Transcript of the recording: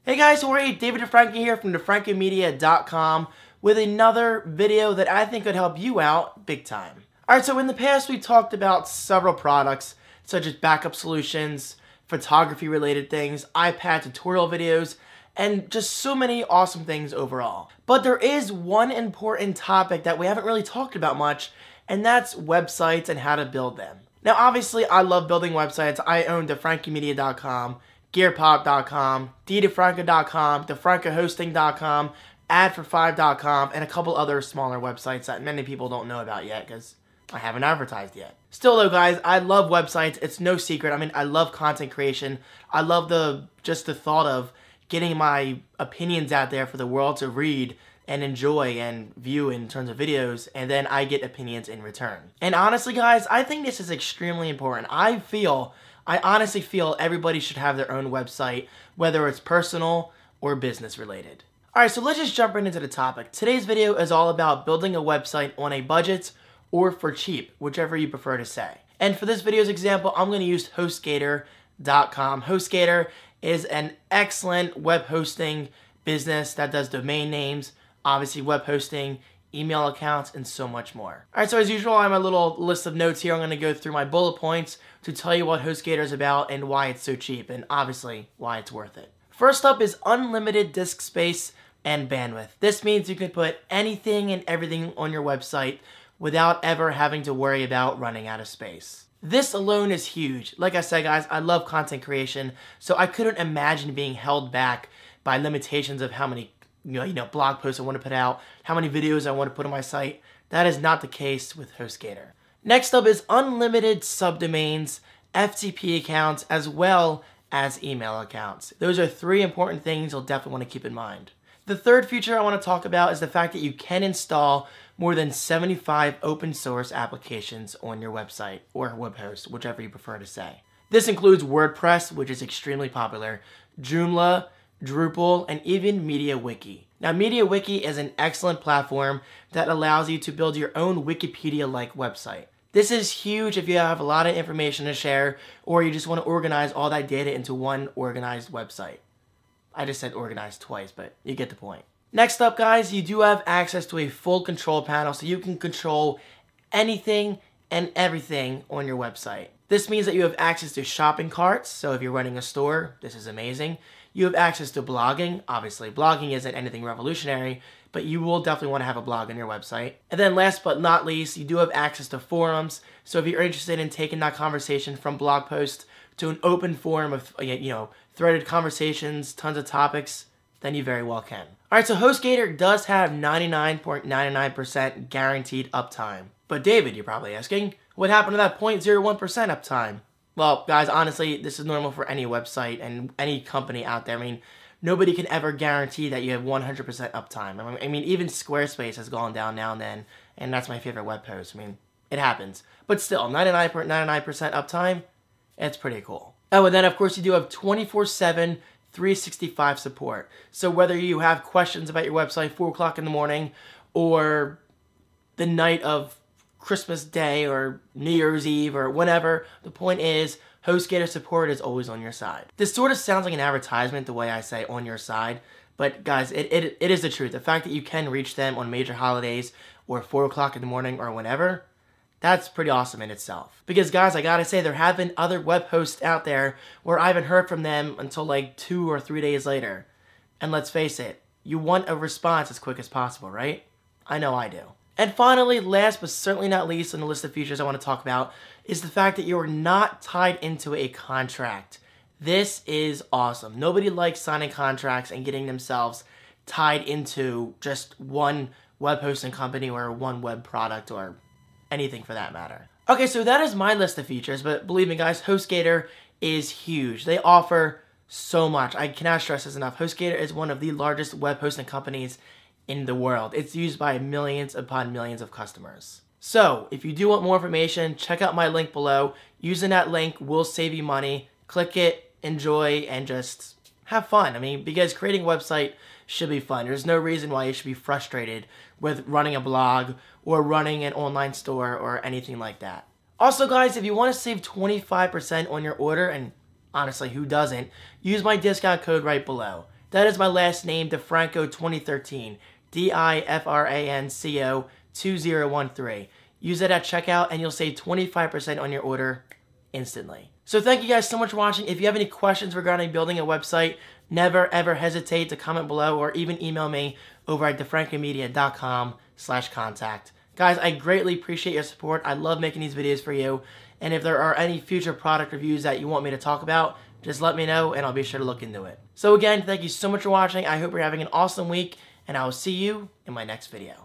Hey guys, how are you? David DeFranco here from DeFrancoMedia.com with another video that I think could help you out big time. Alright, so in the past we talked about several products such as backup solutions, photography related things, iPad tutorial videos, and just so many awesome things overall. But there is one important topic that we haven't really talked about much, and that's websites and how to build them. Now obviously I love building websites. I own DeFrancoMedia.com, GearPop.com, DeFranco.com, DeFrancoHosting.com, AdFor5.com, and a couple other smaller websites that many people don't know about yet because I haven't advertised yet. Still though guys, I love websites. It's no secret. I mean, I love content creation. I love just the thought of getting my opinions out there for the world to read and enjoy and view in terms of videos, and then I get opinions in return. And honestly guys, I think this is extremely important. I honestly feel everybody should have their own website, whether it's personal or business related. Alright, so let's just jump right into the topic. Today's video is all about building a website on a budget or for cheap, whichever you prefer to say. And for this video's example, I'm going to use HostGator.com. HostGator is an excellent web hosting business that does domain names, obviously web hosting, email accounts, and so much more. Alright, so as usual, I have a little list of notes here. I'm going to go through my bullet points to tell you what HostGator is about and why it's so cheap, and obviously why it's worth it. First up is unlimited disk space and bandwidth. This means you can put anything and everything on your website without ever having to worry about running out of space. This alone is huge. Like I said guys, I love content creation, so I couldn't imagine being held back by limitations of how many blog posts I want to put out, how many videos I want to put on my site. That is not the case with HostGator. Next up is unlimited subdomains, FTP accounts, as well as email accounts. Those are three important things you'll definitely want to keep in mind. The third feature I want to talk about is the fact that you can install more than 75 open source applications on your website or web host, whichever you prefer to say. This includes WordPress, which is extremely popular, Joomla, Drupal, and even MediaWiki. Now, MediaWiki is an excellent platform that allows you to build your own Wikipedia-like website. This is huge if you have a lot of information to share or you just want to organize all that data into one organized website. I just said organized twice, but you get the point. Next up, guys, you do have access to a full control panel, so you can control anything and everything on your website. This means that you have access to shopping carts, so if you're running a store, this is amazing. You have access to blogging. Obviously, blogging isn't anything revolutionary, but you will definitely want to have a blog on your website. And then last but not least, you do have access to forums, so if you're interested in taking that conversation from blog post to an open forum of, threaded conversations, tons of topics, then you very well can. Alright, so HostGator does have 99.99% guaranteed uptime. But David, you're probably asking, what happened to that 0.01% uptime? Well, guys, honestly, this is normal for any website and any company out there. I mean, nobody can ever guarantee that you have 100% uptime. I mean, even Squarespace has gone down now and then, and that's my favorite web post. I mean, it happens. But still, 99.99% uptime, it's pretty cool. Oh, and then, of course, you do have 24/7, 365 support. So whether you have questions about your website 4 o'clock in the morning or the night of Christmas Day or New Year's Eve or whatever, the point is HostGator support is always on your side. This sort of sounds like an advertisement the way I say on your side, but guys, it is the truth. The fact that you can reach them on major holidays or 4 o'clock in the morning or whenever, that's pretty awesome in itself. Because guys, I gotta say, there have been other web hosts out there where I haven't heard from them until like 2 or 3 days later. And let's face it, you want a response as quick as possible, right? I know I do. And finally, last but certainly not least on the list of features I want to talk about is the fact that you're not tied into a contract. This is awesome. Nobody likes signing contracts and getting themselves tied into just one web hosting company or one web product or anything for that matter. Okay, so that is my list of features, but believe me guys, HostGator is huge. They offer so much. I cannot stress this enough. HostGator is one of the largest web hosting companies in the world. It's used by millions upon millions of customers. So, if you do want more information, check out my link below. Using that link will save you money. Click it, enjoy, and just have fun. I mean, because creating a website should be fun. There's no reason why you should be frustrated with running a blog or running an online store or anything like that. Also guys, if you want to save 25% on your order, and honestly, who doesn't, use my discount code right below. That is my last name, DeFranco 2013. DIFRANCO 2013. Use that at checkout and you'll save 25% on your order instantly. So thank you guys so much for watching. If you have any questions regarding building a website, never ever hesitate to comment below or even email me over at defrancomedia.com/contact. Guys, I greatly appreciate your support. I love making these videos for you. And if there are any future product reviews that you want me to talk about, just let me know and I'll be sure to look into it. So again, thank you so much for watching. I hope you're having an awesome week and I will see you in my next video.